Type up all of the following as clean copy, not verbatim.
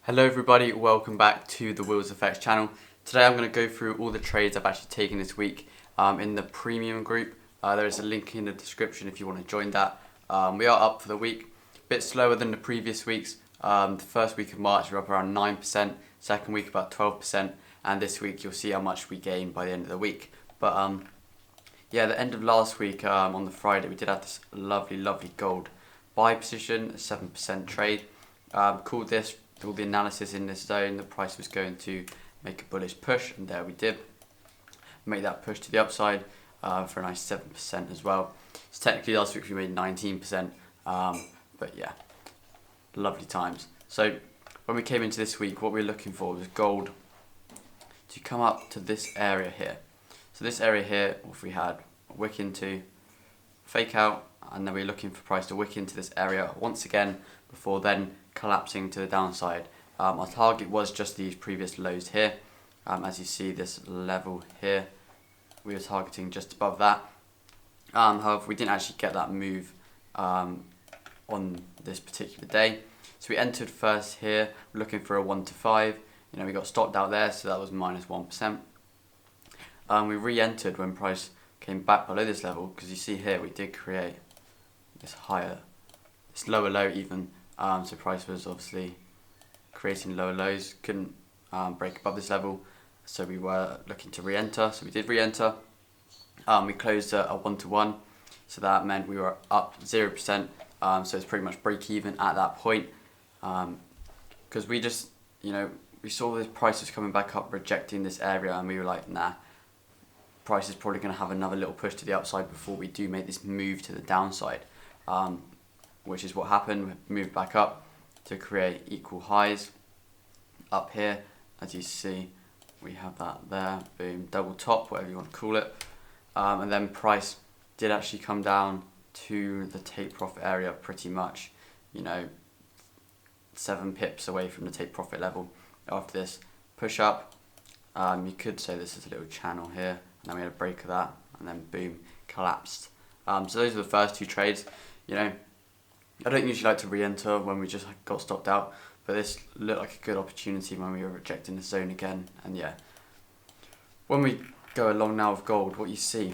Hello everybody, welcome back to the WillssFX channel. Today I'm going to go through all the trades I've actually taken this week in the premium group. There is a link in the description if you want to join that. We are up for the week, a bit slower than the previous weeks. The first week of March we were up around 9%, second week about 12%, and this week you'll see how much we gain by the end of the week. But yeah, the end of last week on the Friday we did have this lovely gold buy position, a 7% trade. Called this, all the analysis in this zone, the price was going to make a bullish push, and there we did. Make that push to the upside for a nice 7% as well. So technically last week we made 19%, but yeah, lovely times. So when we came into this week, what we were looking for was gold to come up to this area here. So this area here, if we had a wick into, fake out, and then we're looking for price to wick into this area once again before then collapsing to the downside. Our target was just these previous lows here. As you see, this level here, we were targeting just above that. However, we didn't actually get that move on this particular day. So we entered first here, looking for a 1 to 5. You know, we got stopped out there, so that was minus 1%. We re-entered when price came back below this level, because you see here we did create this higher, this lower low even. So price was obviously creating lower lows, couldn't break above this level, so we were looking to re-enter. So we did re-enter. We closed a 1 to 1, so that meant we were up 0%. So it's pretty much break even at that point, because we just, you know, we saw this price was coming back up, rejecting this area, and we were like, nah, price is probably going to have another little push to the upside before we do make this move to the downside. Which is what happened. We moved back up to create equal highs up here. As you see, we have that there, boom, double top, whatever you want to call it. And then price did actually come down to the take profit area pretty much, you know, 7 pips away from the take profit level. After this push up, you could say this is a little channel here, and then we had a break of that, and then boom, collapsed. So those are the first two trades. You know, I don't usually like to re-enter when we just got stopped out, but this looked like a good opportunity when we were rejecting the zone again. And yeah, when we go along now with gold, what you see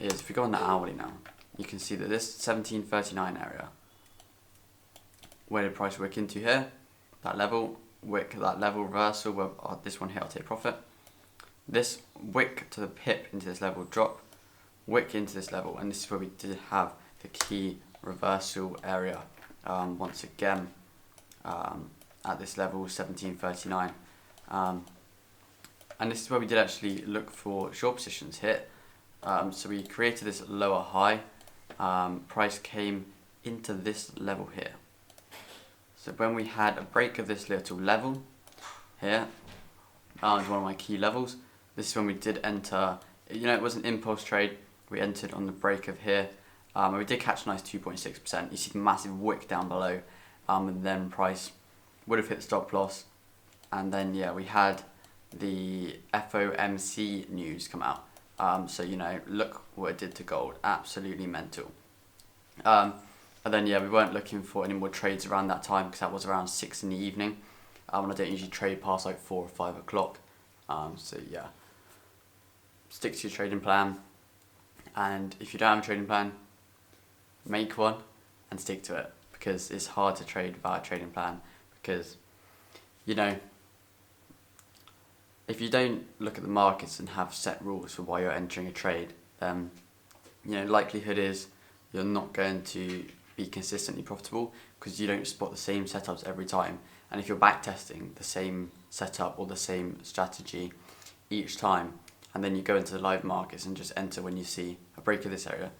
is, if we go on the hourly now, you can see that this 1739 area, where did price wick into here? That level, wick that level, reversal, where this one hit, I'll take profit. This wick to the pip into this level, drop, wick into this level, and this is where we did have the key reversal area once again at this level, 1739, and this is where we did actually look for short positions hit. So we created this lower high, price came into this level here. So when we had a break of this little level here, is one of my key levels, this is when we did enter. You know, it was an impulse trade. We entered on the break of here. And we did catch a nice 2.6%. You see the massive wick down below, and then price would have hit stop loss. And then yeah, we had the FOMC news come out. So you know, look what it did to gold. Absolutely mental. And then yeah, we weren't looking for any more trades around that time, because that was around 6 in the evening. And I don't usually trade past like 4 or 5 o'clock. So yeah, stick to your trading plan. And if you don't have a trading plan, make one and stick to it, because it's hard to trade without a trading plan. Because, you know, if you don't look at the markets and have set rules for why you're entering a trade, then, you know, likelihood is you're not going to be consistently profitable, because you don't spot the same setups every time. And if you're back testing the same setup or the same strategy each time, and then you go into the live markets and just enter when you see a break of this area,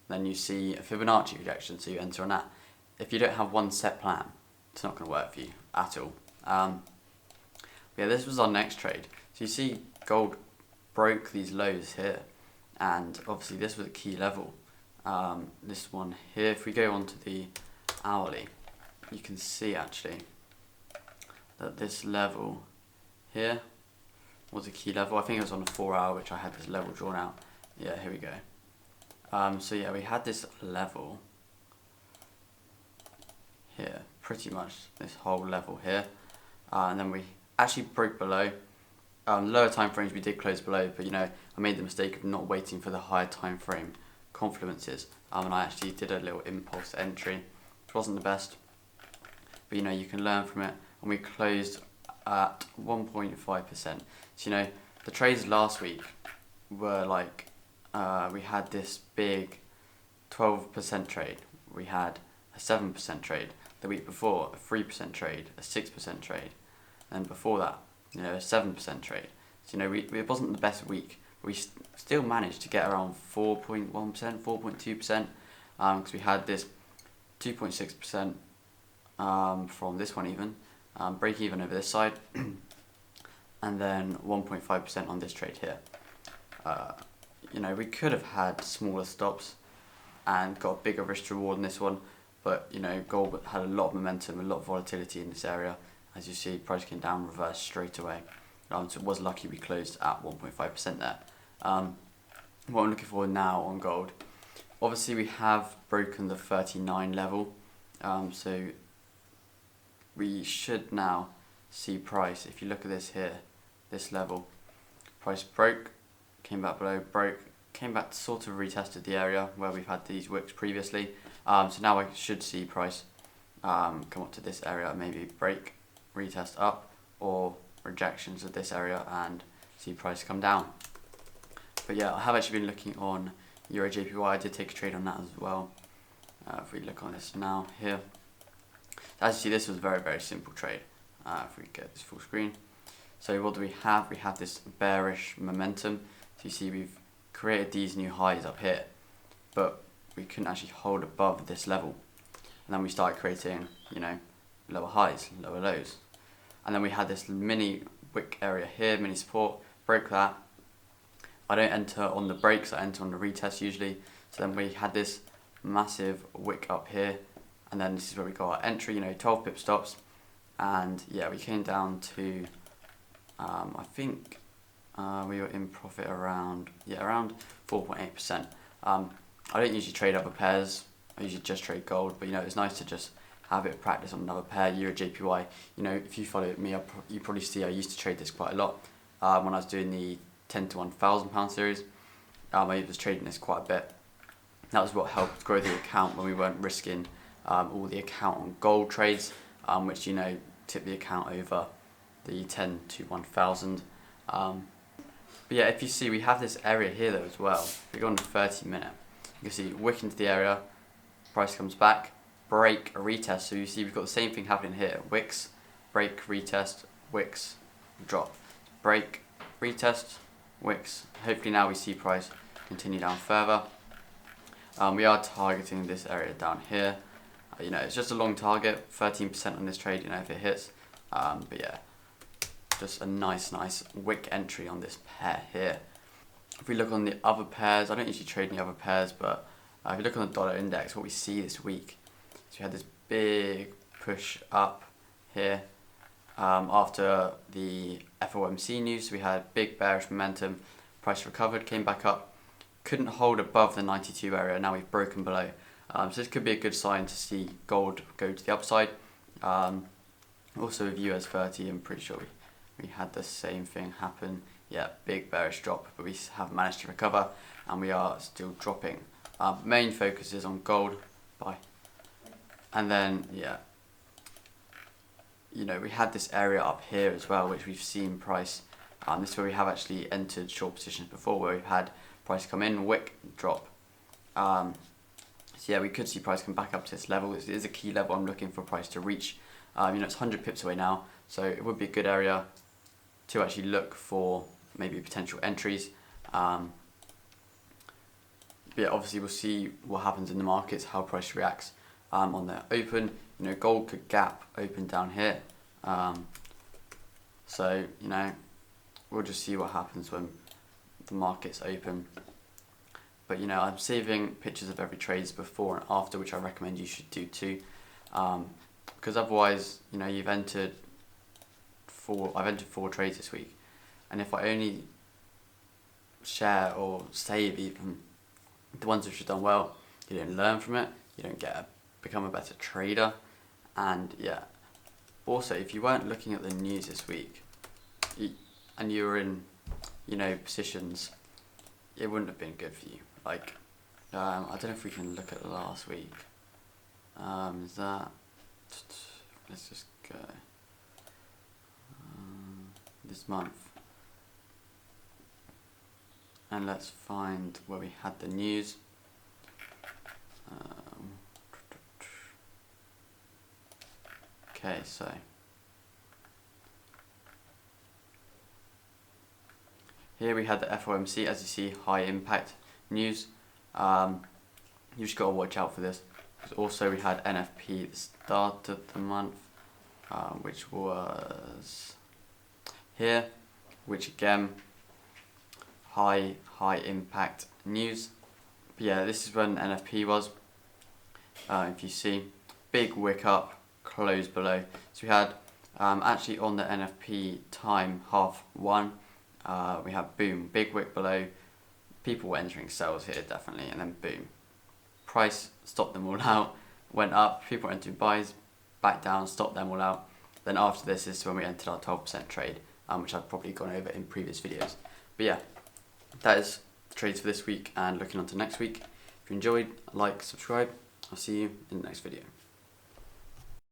then you see a Fibonacci rejection, so you enter on that. If you don't have one set plan, it's not going to work for you at all. Yeah, this was our next trade. So you see gold broke these lows here, and obviously this was a key level. This one here, if we go on to the hourly, you can see actually that this level here was a key level. I think it was on a 4 hour, which I had this level drawn out. Yeah, here we go. So yeah, we had this level here, pretty much this whole level here. and then we actually broke below. Lower time frames we did close below, but I made the mistake of not waiting for the higher time frame confluences, and I actually did a little impulse entry, which wasn't the best, but you can learn from it. And we closed at 1.5%. So the trades last week were like, we had this big 12% trade, we had a 7% trade, the week before a 3% trade, a 6% trade, and before that a 7% trade. So it wasn't the best week. We still managed to get around 4.1%, 4.2%, because we had this 2.6% from this one even, break even over this side, and then 1.5% on this trade here. We could have had smaller stops and got a bigger risk to reward in this one, but gold had a lot of momentum, a lot of volatility in this area. As you see, price came down, reversed straight away. So it was lucky we closed at 1.5% there. What I'm looking for now on gold, obviously we have broken the 39 level, so we should now see price. If you look at this here, this level, price broke, came back below, broke, came back, sort of retested the area where we've had these wicks previously. So now I should see price come up to this area, maybe break, retest up, or rejections of this area and see price come down. But yeah, I have actually been looking on Euro JPY. I did take a trade on that as well. If we look on this now here, as you see, this was a very, very simple trade. If we get this full screen, so what do we have? We have this bearish momentum. So you see we've created these new highs up here, but we couldn't actually hold above this level, and then we started creating lower highs, lower lows, and then we had this mini wick area here, mini support, broke that. I don't enter on the breaks, I enter on the retest usually. So then we had this massive wick up here, and then this is where we got our entry, 12 pip stops, and yeah, we came down to I think we were in profit around 4.8%. I don't usually trade other pairs, I usually just trade gold, but it's nice to just have a bit of practice on another pair. Euro JPY, if you follow me, you probably see I used to trade this quite a lot when I was doing the 10 to £1,000 series. I was trading this quite a bit. That was what helped grow the account when we weren't risking all the account on gold trades, which tip the account over the 10 to 1,000. But yeah, if you see, we have this area here though as well. If we go on the 30-minute, you can see wick into the area, price comes back, break, a retest. So you see we've got the same thing happening here. Wicks, break, retest, wicks, drop, break, retest, wicks. Hopefully now we see price continue down further. We are targeting this area down here. It's just a long target, 13% on this trade, if it hits. But yeah, just a nice wick entry on this pair here. If we look on the other pairs, I don't usually trade any other pairs, but if you look on the dollar index, what we see this week, so we had this big push up here after the FOMC news. So we had big bearish momentum, price recovered, came back up, couldn't hold above the 92 area. Now we've broken below. So this could be a good sign to see gold go to the upside. Also with US 30, I'm pretty sure we had the same thing happen. Yeah, big bearish drop, but we have managed to recover and we are still dropping. Main focus is on gold. Bye. And then, yeah, we had this area up here as well, which we've seen price. This is where we have actually entered short positions before, where we've had price come in, wick, drop. So yeah, we could see price come back up to this level. This is a key level I'm looking for price to reach. It's 100 pips away now, so it would be a good area to actually look for maybe potential entries. But yeah, obviously we'll see what happens in the markets, how price reacts on their open. Gold could gap open down here. So we'll just see what happens when the market's open. But I'm saving pictures of every trades before and after, which I recommend you should do too. Because otherwise, I've entered 4 trades this week, and if I only share or save even the ones which have done well, you don't learn from it, you don't become a better trader, and yeah, Also, if you weren't looking at the news this week, and you were in, positions, it wouldn't have been good for you. Like, I don't know if we can look at last week. Is that? Let's just go. This month. And let's find where we had the news. Okay, so here we had the FOMC, as you see, high impact news. You just got to watch out for this. Because also we had NFP at the start of the month, which was here, which again, high impact news. But yeah, this is when NFP was. If you see, big wick up, close below. So we had actually on the NFP time 1:30, we have boom, big wick below. People were entering sells here definitely, and then boom, price stopped them all out, went up. People were entering buys, back down, stopped them all out. Then after this is when we entered our 12% trade, which I've probably gone over in previous videos. But yeah, that is the trades for this week and looking on to next week. If you enjoyed, like, subscribe. I'll see you in the next video.